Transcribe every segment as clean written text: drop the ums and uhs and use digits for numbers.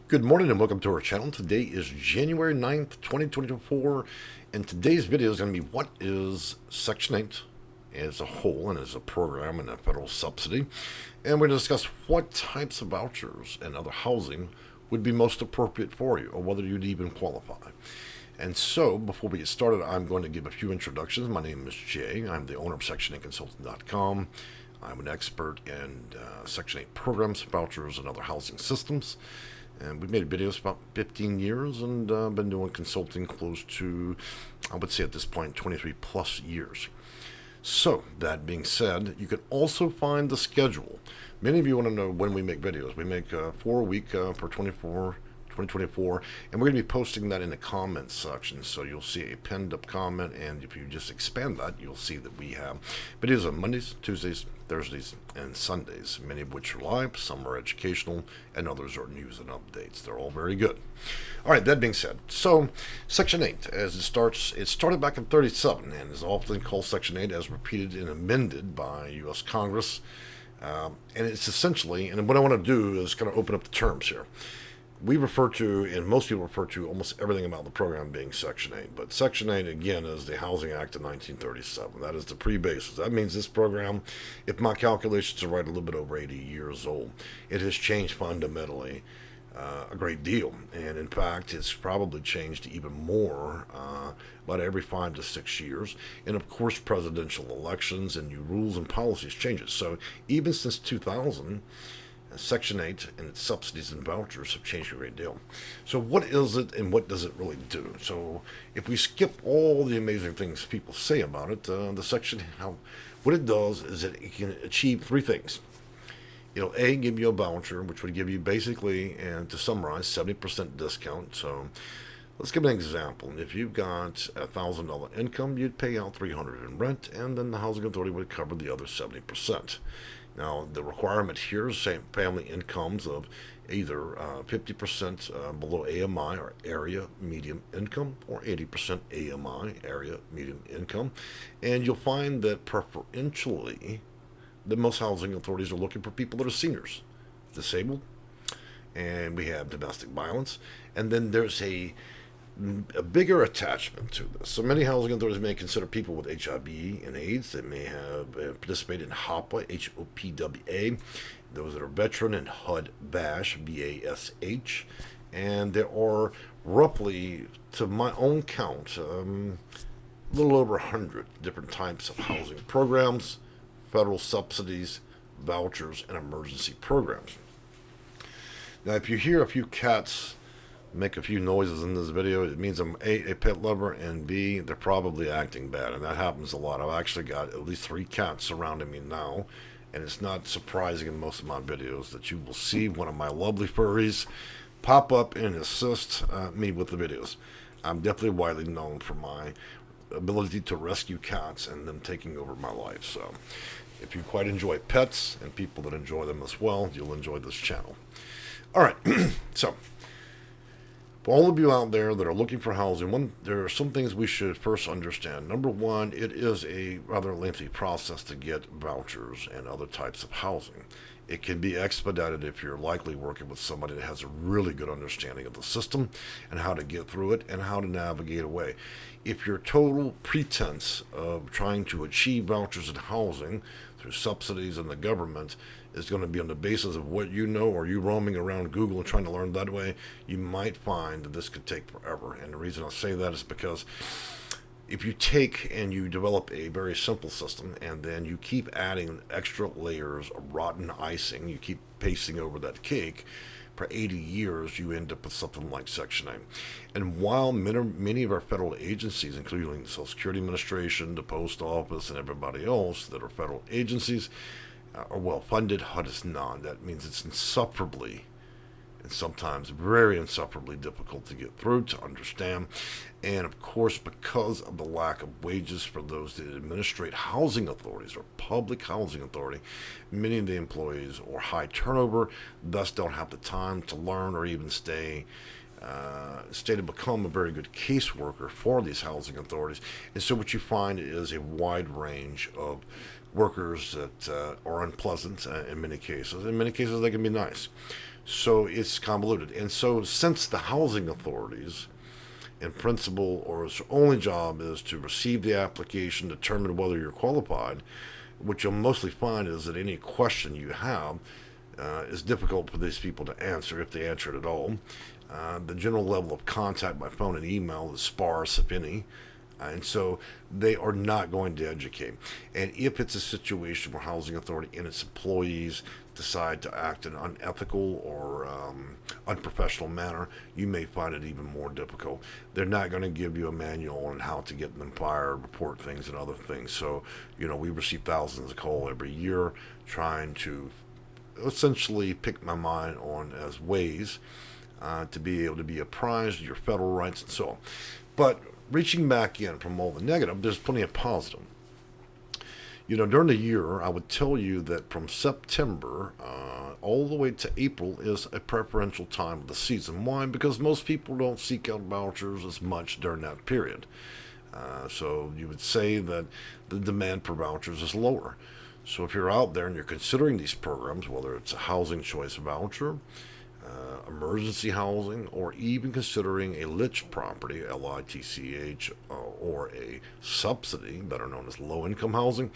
Good morning and welcome to our channel. Today is January 9th, 2024, and today's video is going to be what is Section 8 as a whole and as a program and a federal subsidy. And we're going to discuss what types of vouchers and other housing would be most appropriate for you or whether you'd even qualify. And so, before we get started, I'm going to give a few introductions. My name is Jay. I'm the owner of Section8Constulting.com. I'm an expert in Section 8 programs, vouchers, and other housing systems. And we've made videos about 15 years and been doing consulting close to, I would say at this point, 23 plus years. So, that being said, you can also find the schedule. Many of you want to know when we make videos. We make 4 a week for 2024, and we're going to be posting that in the comments section. So you'll see a pinned up comment, and if you just expand that, you'll see that we have videos on Mondays, Tuesdays, Thursdays, and Sundays, many of which are live, some are educational, and others are news and updates. They're all very good. All right, that being said, so Section 8, as it started back in 37 and is often called Section 8 as repeated and amended by U.S. Congress. And it's essentially, and what I want to do is kind of open up the terms here. We refer to, and most people refer to, almost everything about the program being Section 8. But Section 8, again, is the Housing Act of 1937. That is the pre-basis. That means this program, if my calculations are right, a little bit over 80 years old. It has changed fundamentally a great deal. And in fact, it's probably changed even more about every 5 to 6 years. And of course, presidential elections and new rules and policies changes. So even since 2000, Section 8 and its subsidies and vouchers have changed a great deal. So what is it and what does it really do? So if we skip all the amazing things people say about it, the section, what it does is that it can achieve 3 things. It'll A, give you a voucher, which would give you basically, and to summarize, 70% discount. So let's give an example. If you've got a $1,000 income, you'd pay out $300 in rent, and then the housing authority would cover the other 70%. Now, the requirement here is family incomes of either 50% below AMI or area medium income, or 80% AMI, area medium income. And you'll find that preferentially, the most housing authorities are looking for people that are seniors, disabled, and we have domestic violence. And then there's a bigger attachment to this. So many housing authorities may consider people with HIV and AIDS. They may have participated in HOPWA, HOPWA, those that are veteran, and HUD-BASH, BASH. And there are roughly, to my own count, a little over 100 different types of housing programs, federal subsidies, vouchers, and emergency programs. Now, if you hear a few cats make a few noises in this video, it means I'm A, a pet lover, and B, they're probably acting bad, and that happens a lot. I've actually got at least 3 cats surrounding me now, and it's not surprising in most of my videos that you will see one of my lovely furries pop up and assist me with the videos. I'm definitely widely known for my ability to rescue cats and them taking over my life. So if you quite enjoy pets and people that enjoy them as well, you'll enjoy this channel. All right, so for all of you out there that are looking for housing, there are some things we should first understand. Number one, it is a rather lengthy process to get vouchers and other types of housing. It can be expedited if you're likely working with somebody that has a really good understanding of the system and how to get through it and how to navigate away. If your total pretense of trying to achieve vouchers and housing through subsidies and the government is going to be on the basis of what you know, or you roaming around Google and trying to learn that way, you might find that this could take forever. And the reason I say that is because if you take and you develop a very simple system and then you keep adding extra layers of rotten icing, you keep pasting over that cake, for 80 years, you end up with something like Section 8. And while many of our federal agencies, including the Social Security Administration, the Post Office, and everybody else that are federal agencies, are well funded, HUD is not. That means it's insufferably, and sometimes very insufferably difficult to get through, to understand. And of course, because of the lack of wages for those that administrate housing authorities or public housing authority, many of the employees are high turnover, thus don't have the time to learn or even stay to become a very good caseworker for these housing authorities. And so what you find is a wide range of workers that are unpleasant in many cases. In many cases, they can be nice. So it's convoluted. And so, since the housing authorities, in principle, or its only job is to receive the application, determine whether you're qualified, what you'll mostly find is that any question you have is difficult for these people to answer, if they answer it at all. The general level of contact by phone and email is sparse, if any. And so they are not going to educate. And if it's a situation where housing authority and its employees decide to act in an unethical or unprofessional manner, you may find it even more difficult. They're not going to give you a manual on how to get them fired, report things, and other things. So, we receive thousands of calls every year trying to essentially pick my mind on as ways to be able to be apprised of your federal rights and so on. But reaching back in from all the negative, there's plenty of positive. During the year, I would tell you that from September all the way to April is a preferential time of the season. Why? Because most people don't seek out vouchers as much during that period. So you would say that the demand for vouchers is lower. So if you're out there and you're considering these programs, whether it's a Housing Choice Voucher, emergency housing, or even considering a LITCH property, LITCH, or a subsidy, better known as low-income housing,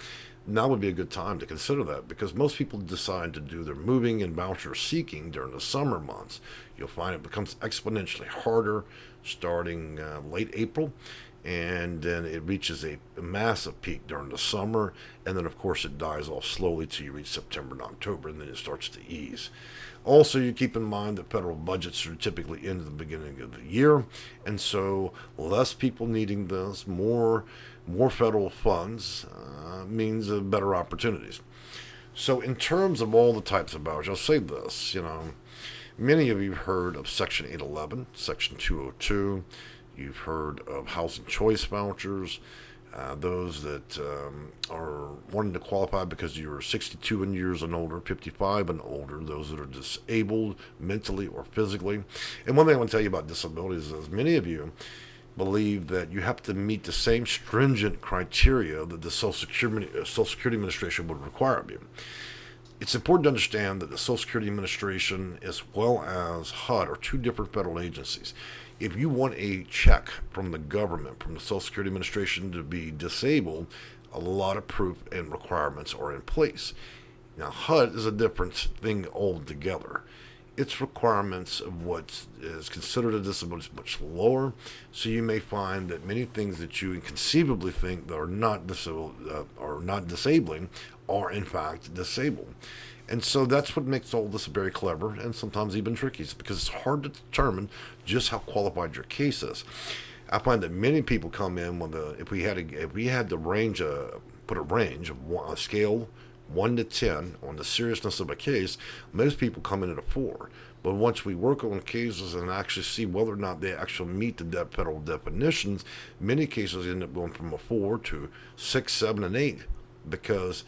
now would be a good time to consider that, because most people decide to do their moving and voucher seeking during the summer months. You'll find it becomes exponentially harder starting late April, and then it reaches a massive peak during the summer, and then of course it dies off slowly till you reach September and October, and then it starts to ease. Also, you keep in mind that federal budgets are typically in the beginning of the year, and so less people needing this, more federal funds means better opportunities. So in terms of all the types of vouchers, I'll say this, many of you have heard of Section 811, Section 202. You've heard of Housing Choice Vouchers, those that are wanting to qualify because you're 62 years and older, 55 and older, those that are disabled mentally or physically. And one thing I want to tell you about disabilities is many of you believe that you have to meet the same stringent criteria that the Social Security Administration would require of you. It's important to understand that the Social Security Administration as well as HUD are two different federal agencies. If you want a check from the government, from the Social Security Administration to be disabled, a lot of proof and requirements are in place. Now, HUD is a different thing altogether. Its requirements of what is considered a disability is much lower, so you may find that many things that you inconceivably think that are not disabling are in fact disabled. And so that's what makes all this very clever and sometimes even tricky, because it's hard to determine just how qualified your case is. I find that many people come in with if we had to range put a scale 1 to 10 on the seriousness of a case, most people come in at a 4. But once we work on cases and actually see whether or not they actually meet the federal definitions, many cases end up going from a 4 to 6, 7, and 8, because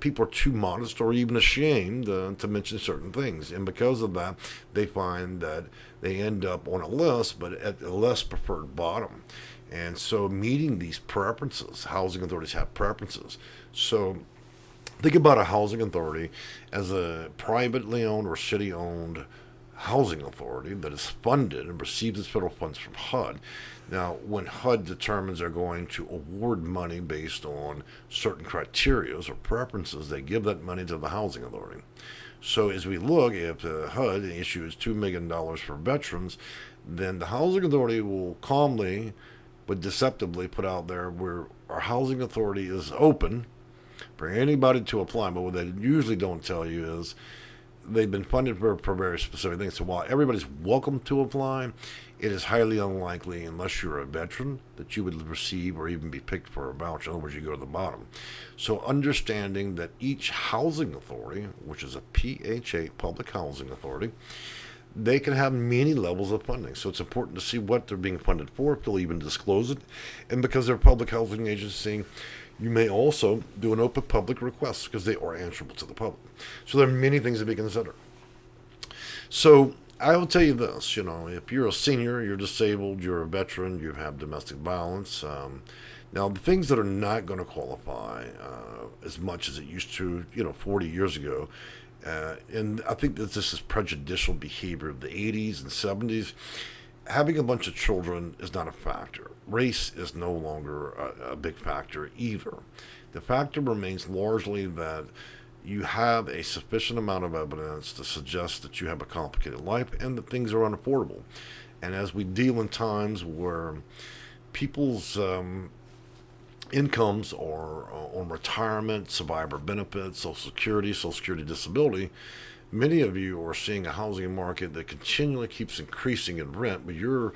people are too modest or even ashamed to mention certain things. And because of that, they find that they end up on a list, but at the less preferred bottom. And so meeting these preferences, housing authorities have preferences. So think about a housing authority as a privately owned or city-owned housing authority that is funded and receives its federal funds from HUD. Now, when HUD determines they're going to award money based on certain criteria or preferences, they give that money to the housing authority. So as we look, if HUD issues $2 million for veterans, then the housing authority will calmly but deceptively put out there where our housing authority is open for anybody to apply. But what they usually don't tell you is they've been funded for very specific things. So while everybody's welcome to apply, it is highly unlikely, unless you're a veteran, that you would receive or even be picked for a voucher. In other words, you go to the bottom. So understanding that each housing authority, which is a PHA, public housing authority, they can have many levels of funding. So it's important to see what they're being funded for, if they'll even disclose it. And because they're a public housing agency, you may also do an open public request because they are answerable to the public. So there are many things to be considered. So I will tell you this, if you're a senior, you're disabled, you're a veteran, you have domestic violence, Now, the things that are not going to qualify as much as it used to, 40 years ago, and I think that this is prejudicial behavior of the 80s and 70s. Having a bunch of children is not a factor. Race is no longer a big factor either. The factor remains largely that you have a sufficient amount of evidence to suggest that you have a complicated life and that things are unaffordable. And as we deal in times where people's incomes are on retirement, survivor benefits, Social Security disability, many of you are seeing a housing market that continually keeps increasing in rent, but your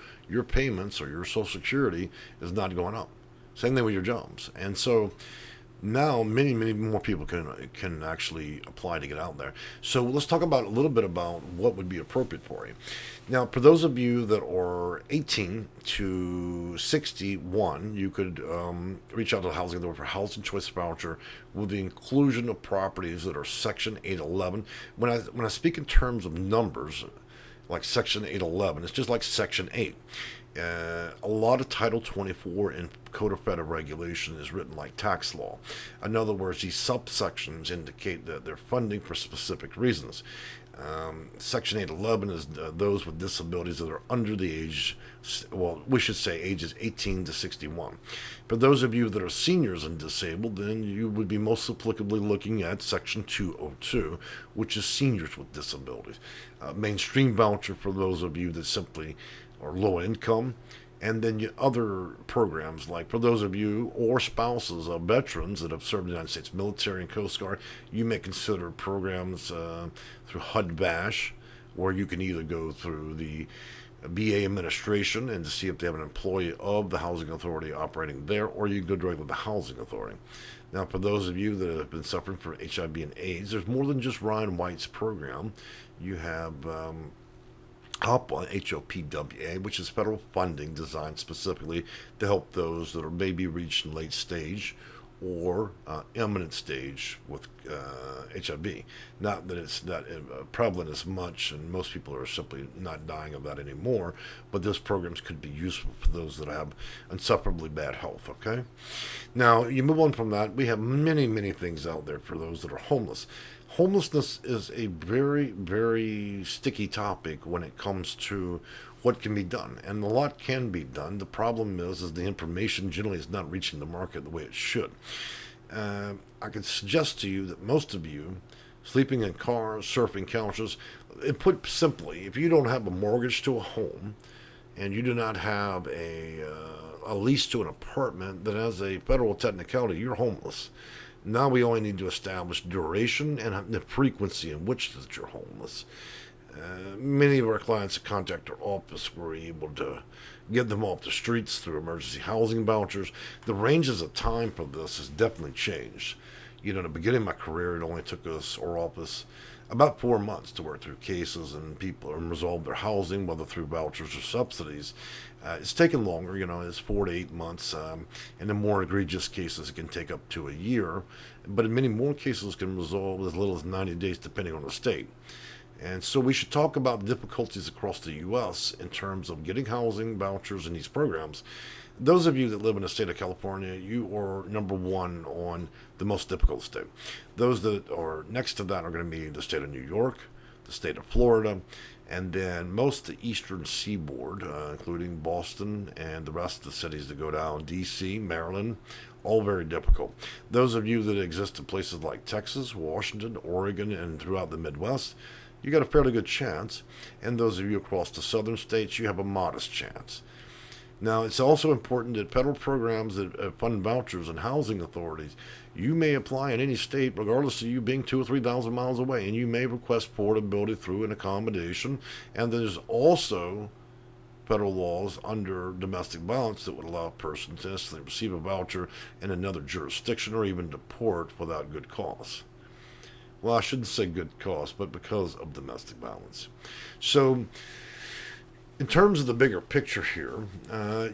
payments or your Social Security is not going up. Same thing with your jobs. And so now many more people can actually apply to get out there. So let's talk about a little bit about what would be appropriate for you. Now, for those of you that are 18 to 61, you could reach out to the Housing Authority for Housing Choice Voucher with the inclusion of properties that are Section 811. When I speak in terms of numbers, like Section 811, it's just like Section 8. A lot of Title 24 in Code of Federal Regulation is written like tax law. In other words, these subsections indicate that they're funding for specific reasons. Section 811 is those with disabilities that are under the age, well, we should say ages 18 to 61. For those of you that are seniors and disabled, then you would be most applicably looking at Section 202, which is seniors with disabilities. Mainstream voucher for those of you that simply are low income, and then other programs like for those of you or spouses of veterans that have served the United States military and Coast Guard, you may consider programs through HUD-VASH, where you can either go through the VA administration and to see if they have an employee of the Housing Authority operating there, or you can go directly to the Housing Authority. Now, for those of you that have been suffering from HIV and AIDS, there's more than just Ryan White's program. You have HOP, HOPWA, which is federal funding designed specifically to help those that are maybe reached in late stage or imminent stage with HIV. Not that it's not prevalent as much, and most people are simply not dying of that anymore, but those programs could be useful for those that have insufferably bad health, okay? Now, you move on from that, we have many things out there for those that are homeless. Homelessness is a very sticky topic when it comes to what can be done, and a lot can be done. The problem is the information generally is not reaching the market the way it should. I could suggest to you that most of you sleeping in cars, surfing couches, put simply, if you don't have a mortgage to a home and you do not have a lease to an apartment, then as a federal technicality, you're homeless. Now we only need to establish duration and the frequency in which that you're homeless. Many of our clients that contact our office were able to get them off the streets through emergency housing vouchers. The ranges of time for this has definitely changed. In the beginning of my career, it only took us, our office, about 4 months to work through cases and people and resolve their housing, whether through vouchers or subsidies. It's taken longer, it's 4 to 8 months, and in more egregious cases, it can take up to a year. But in many more cases, can resolve as little as 90 days, depending on the state. And so we should talk about the difficulties across the U.S. in terms of getting housing vouchers and these programs. Those of you that live in the state of California, you are number one on the most difficult state. Those that are next to that are going to be the state of New York, the state of Florida, and then most of the eastern seaboard, including Boston and the rest of the cities that go down, D.C., Maryland, all very difficult. Those of you that exist in places like Texas, Washington, Oregon, and throughout the Midwest, you got a fairly good chance. And those of you across the southern states, you have a modest chance. Now, it's also important that federal programs that fund vouchers and housing authorities, you may apply in any state, regardless of you being 2,000 or 3,000 miles away, and you may request portability through an accommodation. And there's also federal laws under domestic violence that would allow a person to instantly receive a voucher in another jurisdiction or even deport without good cause. Well, I shouldn't say good cause, but because of domestic violence. So, in terms of the bigger picture here,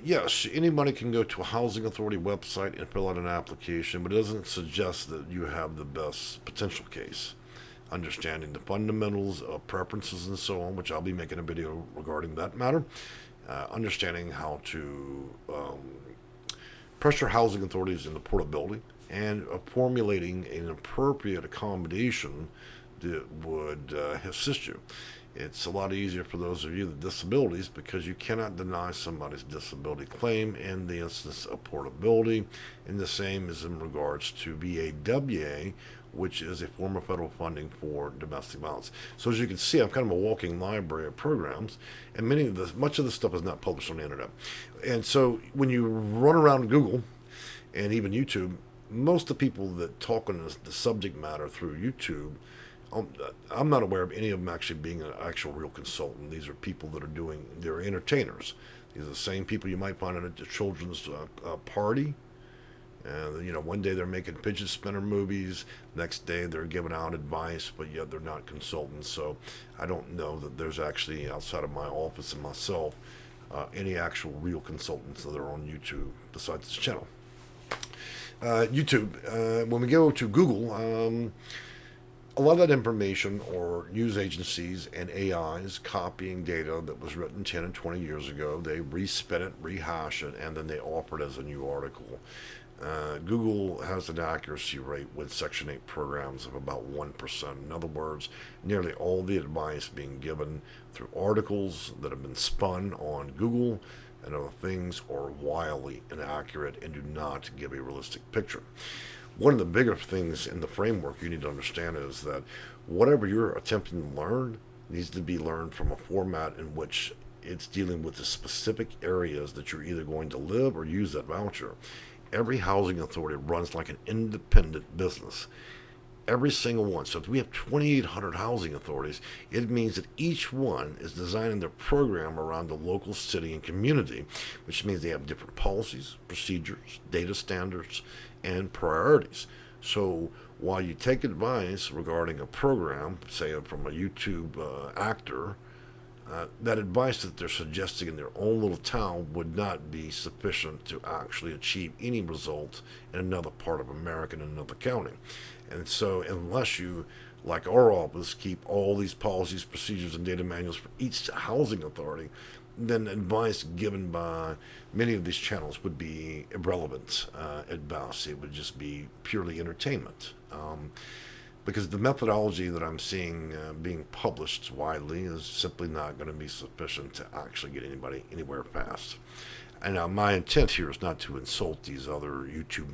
yes, anybody can go to a housing authority website and fill out an application, but it doesn't suggest that you have the best potential case. Understanding the fundamentals of preferences and so on, which I'll be making a video regarding that matter. Understanding how to pressure housing authorities into portability and formulating an appropriate accommodation that would assist you. It's a lot easier for those of you with disabilities because you cannot deny somebody's disability claim in the instance of portability, and the same is in regards to VAWA, which is a form of federal funding for domestic violence. So as you can see, I'm kind of a walking library of programs, and much of this stuff is not published on the internet. And so when you run around Google and even YouTube, most of the people that talk on the subject matter through YouTube, I'm not aware of any of them actually being an actual real consultant. These are people that they're entertainers. These are the same people you might find at a children's party. One day they're making fidget spinner movies, next day they're giving out advice, but yet they're not consultants. So I don't know that there's actually, outside of my office and myself, any actual real consultants that are on YouTube besides this channel. YouTube, when we go to Google, a lot of that information or news agencies and AIs copying data that was written 10 and 20 years ago. They respin it, rehash it, and then they offer it as a new article. Google has an accuracy rate with Section 8 programs of about 1%. In other words, nearly all the advice being given through articles that have been spun on Google and other things are wildly inaccurate and do not give a realistic picture. One of the bigger things in the framework you need to understand is that whatever you're attempting to learn needs to be learned from a format in which it's dealing with the specific areas that you're either going to live or use that voucher. Every housing authority runs like an independent business. Every single one. So if we have 2,800 housing authorities, it means that each one is designing their program around the local city and community, which means they have different policies, procedures, data standards, and priorities. So while you take advice regarding a program, say from a YouTube actor, that advice that they're suggesting in their own little town would not be sufficient to actually achieve any result in another part of America, in another county. And so unless you, like our office, keep all these policies, procedures, and data manuals for each housing authority, then advice given by many of these channels would be irrelevant at best. It would just be purely entertainment. Because the methodology that I'm seeing being published widely is simply not going to be sufficient to actually get anybody anywhere fast. And now my intent here is not to insult these other YouTube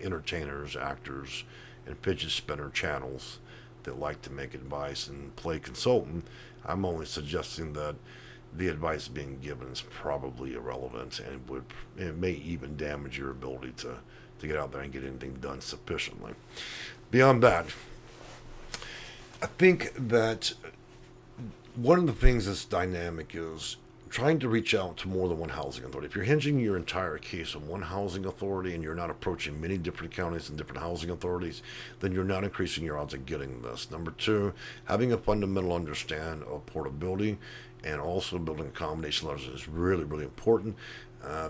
entertainers, actors, and fidget spinner channels that like to make advice and play consultant. I'm only suggesting that the advice being given is probably irrelevant and it may even damage your ability to get out there and get anything done sufficiently. Beyond that, I think that one of the things that's dynamic is trying to reach out to more than one housing authority. If you're hinging your entire case on one housing authority and you're not approaching many different counties and different housing authorities, then you're not increasing your odds of getting this. Number two, having a fundamental understanding of portability and also building accommodation letters is really, really important.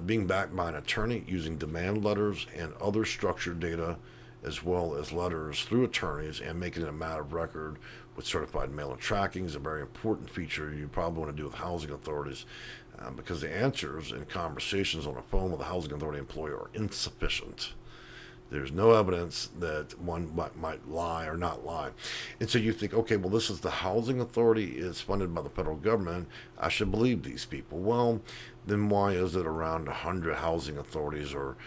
Being backed by an attorney, using demand letters and other structured data as well as letters through attorneys, and making it a matter of record with certified mailer tracking is a very important feature you probably want to do with housing authorities because the answers in conversations on the phone with a housing authority employee are insufficient. There's no evidence that one might lie or not lie. And so you think, okay, well, this is the housing authority is funded by the federal government. I should believe these people. Well, then why is it around 100 housing authorities are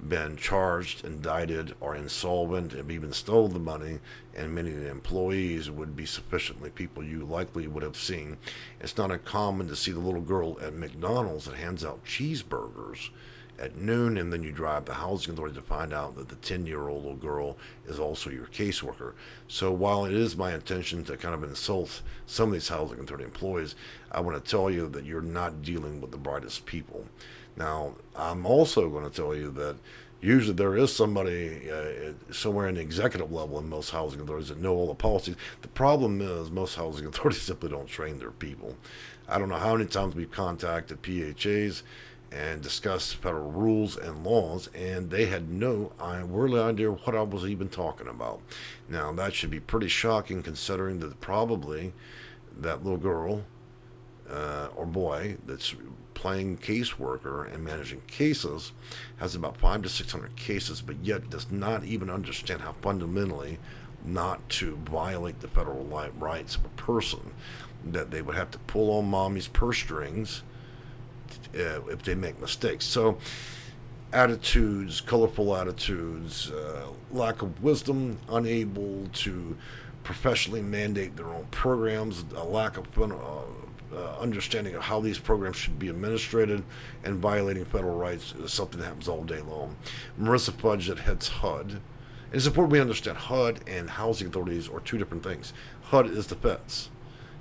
been charged, indicted, or insolvent, have even stole the money, and many of the employees would be sufficiently people you likely would have seen? It's not uncommon to see the little girl at McDonald's that hands out cheeseburgers at noon, and then you drive the housing authority to find out that the 10-year-old little girl is also your caseworker. So while it is my intention to kind of insult some of these housing authority employees, I want to tell you that you're not dealing with the brightest people. Now, I'm also going to tell you that usually there is somebody somewhere in the executive level in most housing authorities that know all the policies. The problem is most housing authorities simply don't train their people. I don't know how many times we've contacted PHAs and discussed federal rules and laws, and they had no worldly idea what I was even talking about. Now, that should be pretty shocking considering that probably that little girl or or boy that's playing caseworker and managing cases has about 500 to 600 cases, but yet does not even understand how fundamentally not to violate the federal rights of a person, that they would have to pull on mommy's purse strings if they make mistakes. So attitudes, colorful attitudes, lack of wisdom, unable to professionally mandate their own programs, a lack of understanding of how these programs should be administrated, and violating federal rights is something that happens all day long. Marissa Fudge, that heads HUD. And it's important we understand HUD and housing authorities are two different things. HUD is the feds.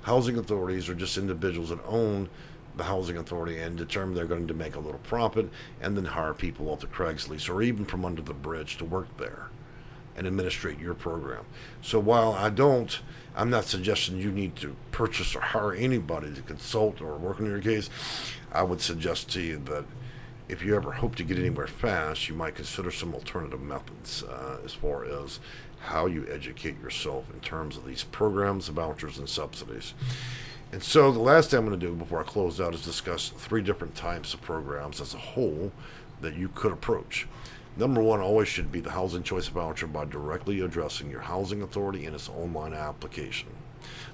Housing authorities are just individuals that own the housing authority and determine they're going to make a little profit and then hire people off the Craigslist or even from under the bridge to work there and administrate your program. So while I'm not suggesting you need to purchase or hire anybody to consult or work on your case. I would suggest to you that if you ever hope to get anywhere fast, you might consider some alternative methods as far as how you educate yourself in terms of these programs, vouchers, and subsidies. And so the last thing I'm going to do before I close out is discuss 3 different types of programs as a whole that you could approach. Number 1 always should be the Housing Choice Voucher by directly addressing your housing authority in its online application.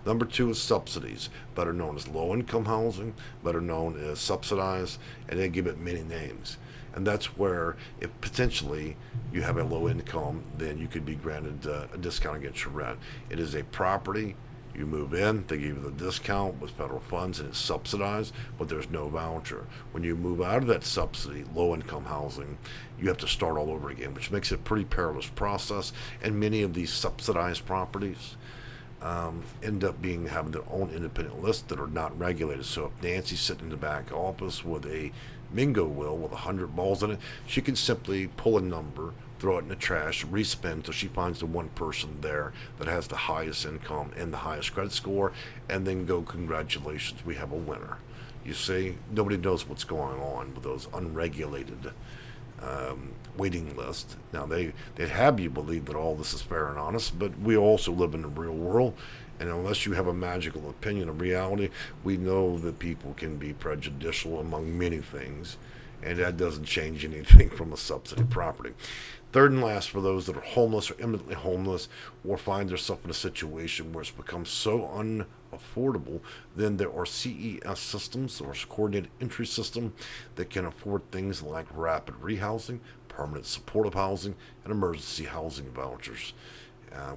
Number 2 is subsidies, better known as low-income housing, better known as subsidized, and they give it many names. And that's where, if potentially you have a low income, then you could be granted a discount against your rent. It is a property. You move in, they give you the discount with federal funds, and it's subsidized, but there's no voucher. When you move out of that subsidy, low-income housing, you have to start all over again, which makes it a pretty perilous process. And many of these subsidized properties end up having their own independent list that are not regulated. So if Nancy's sitting in the back office with a Mingo wheel with 100 balls in it, she can simply pull a number, throw it in the trash, respin until she finds the one person there that has the highest income and the highest credit score, and then go, congratulations, we have a winner. You see, nobody knows what's going on with those unregulated waiting lists. Now, they have you believe that all this is fair and honest, but we also live in the real world, and unless you have a magical opinion of reality, we know that people can be prejudicial among many things, and that doesn't change anything from a subsidy property. Third and last, for those that are homeless or imminently homeless or find themselves in a situation where it's become so unaffordable, then there are CES systems or coordinated entry system that can afford things like rapid rehousing, permanent supportive housing, and emergency housing vouchers.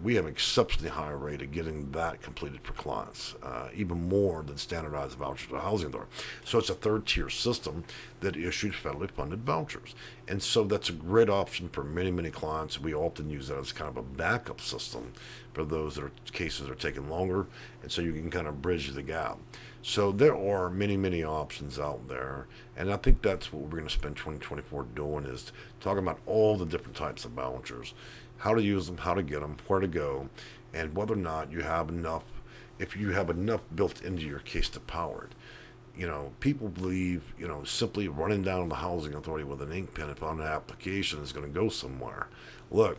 We have an exceptionally high rate of getting that completed for clients, even more than standardized vouchers for housing authority. So it's a third-tier system that issues federally funded vouchers. And so that's a great option for many, many clients. We often use that as kind of a backup system for those cases that are taking longer, and so you can kind of bridge the gap. So there are many, many options out there, and I think that's what we're going to spend 2024 doing, is talking about all the different types of vouchers, how to use them, how to get them, where to go, and whether or not you have enough, if you have enough built into your case to power it. People believe, simply running down the housing authority with an ink pen and on an application is going to go somewhere. Look,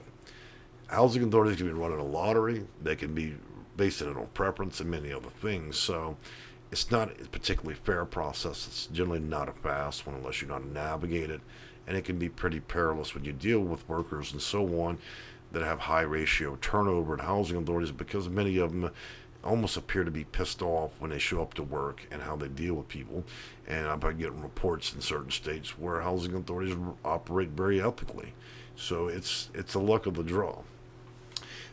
housing authorities can be running a lottery. They can be basing it on preference and many other things. So it's not a particularly fair process. It's generally not a fast one unless you know how to navigate it. And it can be pretty perilous when you deal with workers and so on that have high ratio turnover in housing authorities, because many of them almost appear to be pissed off when they show up to work and how they deal with people. And I've been getting reports in certain states where housing authorities operate very ethically. So it's the luck of the draw.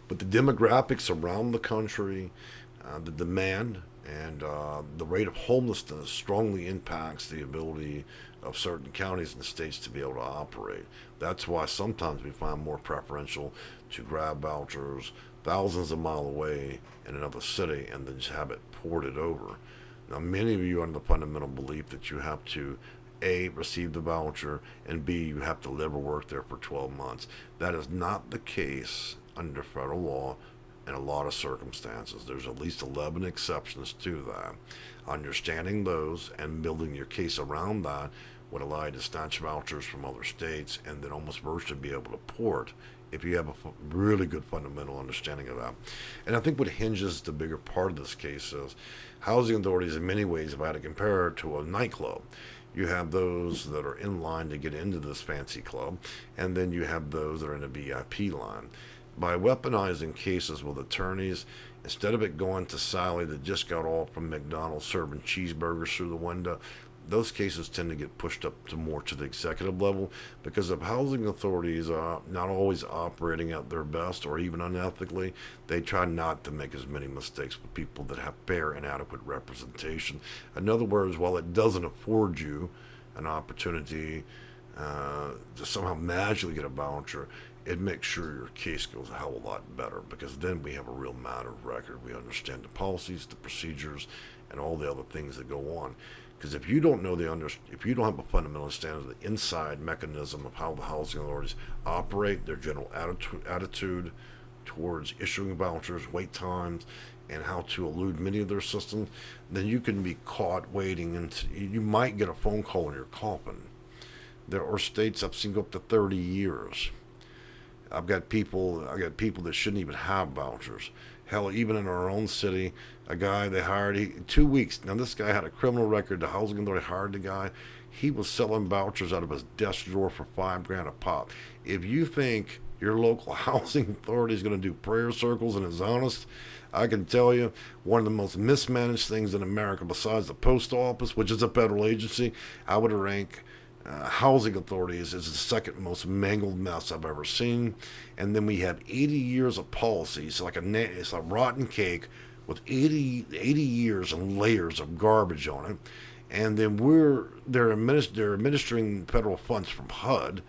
But the demographics around the country, the demand, and the rate of homelessness strongly impacts the ability of certain counties and states to be able to operate. That's why sometimes we find more preferential to grab vouchers thousands of miles away in another city and then just have it ported over. Now, many of you are under the fundamental belief that you have to A, receive the voucher, and B, you have to live or work there for 12 months. That is not the case under federal law in a lot of circumstances. There's at least 11 exceptions to that. Understanding those and building your case around that would allow you to snatch vouchers from other states and then almost virtually be able to port if you have a really good fundamental understanding of that. And I think what hinges the bigger part of this case is housing authorities in many ways, if I had to compare it to a nightclub, you have those that are in line to get into this fancy club, and then you have those that are in a VIP line. By weaponizing cases with attorneys, instead of it going to Sally that just got off from McDonald's serving cheeseburgers through the window, those cases tend to get pushed up to more to the executive level, because if housing authorities are not always operating at their best or even unethically, they try not to make as many mistakes with people that have fair and adequate representation. In other words, while it doesn't afford you an opportunity to somehow magically get a voucher, it makes sure your case goes a hell of a lot better, because then we have a real matter of record. We understand the policies, the procedures, and all the other things that go on. Because if you don't know if you don't have a fundamental understanding of the inside mechanism of how the housing authorities operate, their general attitude towards issuing vouchers, wait times, and how to elude many of their systems, then you can be caught waiting, and you might get a phone call in your coffin. There are states I've seen go up to 30 years. I've got people that shouldn't even have vouchers. Hell, even in our own city, a guy they hired 2 weeks. Now this guy had a criminal record. The housing authority hired the guy. He was selling vouchers out of his desk drawer for $5 grand a pop. If you think your local housing authority is going to do prayer circles and is honest, I can tell you one of the most mismanaged things in America, besides the post office, which is a federal agency, I would rank housing authorities is the second most mangled mess I've ever seen. And then we have 80 years of policies, it's a rotten cake with 80 years and layers of garbage on it. And then they're administering federal funds from HUD,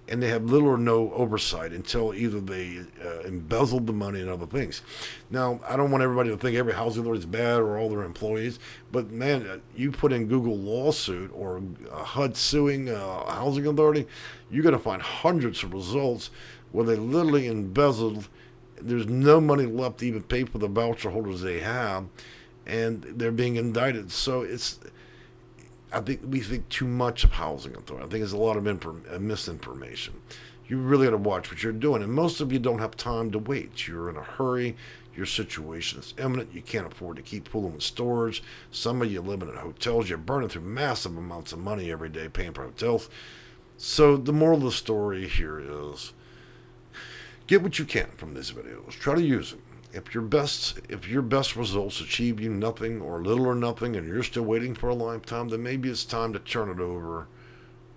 and they have little or no oversight until either they embezzled the money and other things. Now, I don't want everybody to think every housing authority is bad or all their employees, but man, you put in Google lawsuit or HUD suing a housing authority, you're going to find hundreds of results where they literally embezzled. There's no money left to even pay for the voucher holders they have, and they're being indicted. So I think we think too much of housing authority. I think there's a lot of misinformation. You really got to watch what you're doing, and most of you don't have time to wait. You're in a hurry. Your situation is imminent. You can't afford to keep pulling in storage. Some of you living in hotels. You're burning through massive amounts of money every day paying for hotels. So the moral of the story here is get what you can from these videos. Try to use it. If your best results achieve you nothing or little or nothing, and you're still waiting for a lifetime, then maybe it's time to turn it over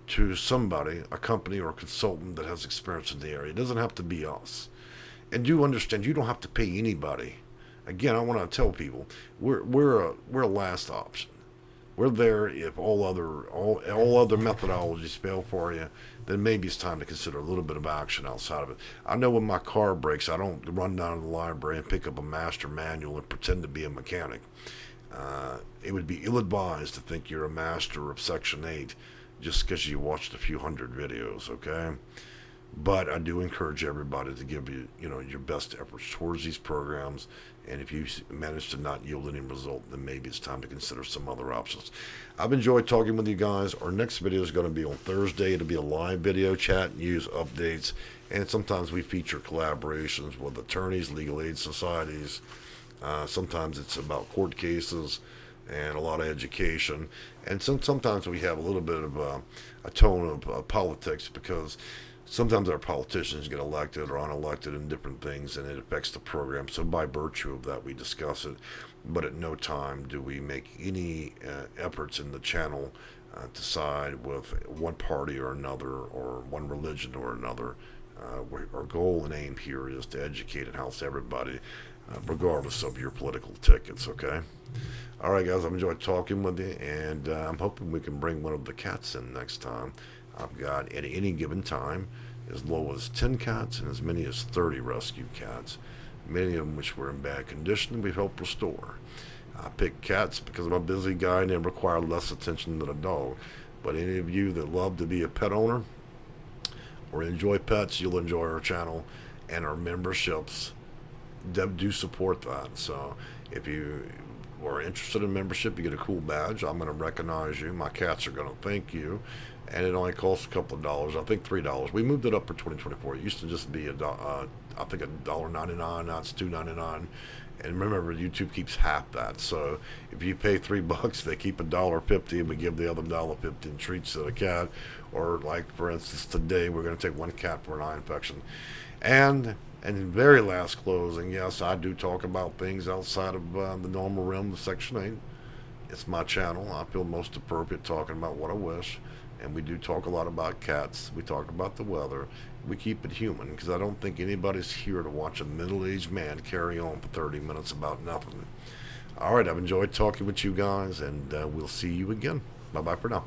to somebody, a company or a consultant that has experience in the area. It doesn't have to be us. And do understand, you don't have to pay anybody. Again, I want to tell people we're a last option. We're there if all other methodologies fail for you. Then maybe it's time to consider a little bit of action outside of it. I know when my car breaks, I don't run down to the library and pick up a master manual and pretend to be a mechanic. It would be ill-advised to think you're a master of Section 8 just because you watched a few hundred videos, okay? But I do encourage everybody to give your best efforts towards these programs. And if you manage to not yield any result, then maybe it's time to consider some other options. I've enjoyed talking with you guys. Our next video is going to be on Thursday. It'll be a live video chat, news updates, and sometimes we feature collaborations with attorneys, legal aid societies. Sometimes it's about court cases and a lot of education. And sometimes we have a little bit of a tone of politics, because sometimes our politicians get elected or unelected in different things, and it affects the program. So by virtue of that, we discuss it. But at no time do we make any efforts in the channel to side with one party or another, or one religion or another. Our goal and aim here is to educate and house everybody, regardless of your political tickets, okay? All right, guys, I've enjoyed talking with you, and I'm hoping we can bring one of the cats in next time. I've got, at any given time, as low as 10 cats and as many as 30 rescue cats, many of them which were in bad condition we've helped restore. I pick cats because I'm a busy guy and they require less attention than a dog. But any of you that love to be a pet owner or enjoy pets, you'll enjoy our channel, and our memberships do support that. So if you are interested in membership, you get a cool badge. I'm going to recognize you. My cats are going to thank you. And it only costs a couple of dollars. I think $3. We moved it up for 2024. It used to just be I think $1.99. Now it's $2.99. And remember, YouTube keeps half that. So if you pay $3, they keep $1.50, and we give the other $1.50 in treats to the cat. Or like for instance, today we're going to take one cat for an eye infection. And very last closing, yes, I do talk about things outside of the normal realm of Section 8. It's my channel. I feel most appropriate talking about what I wish. And we do talk a lot about cats. We talk about the weather. We keep it human because I don't think anybody's here to watch a middle-aged man carry on for 30 minutes about nothing. All right, I've enjoyed talking with you guys, and we'll see you again. Bye-bye for now.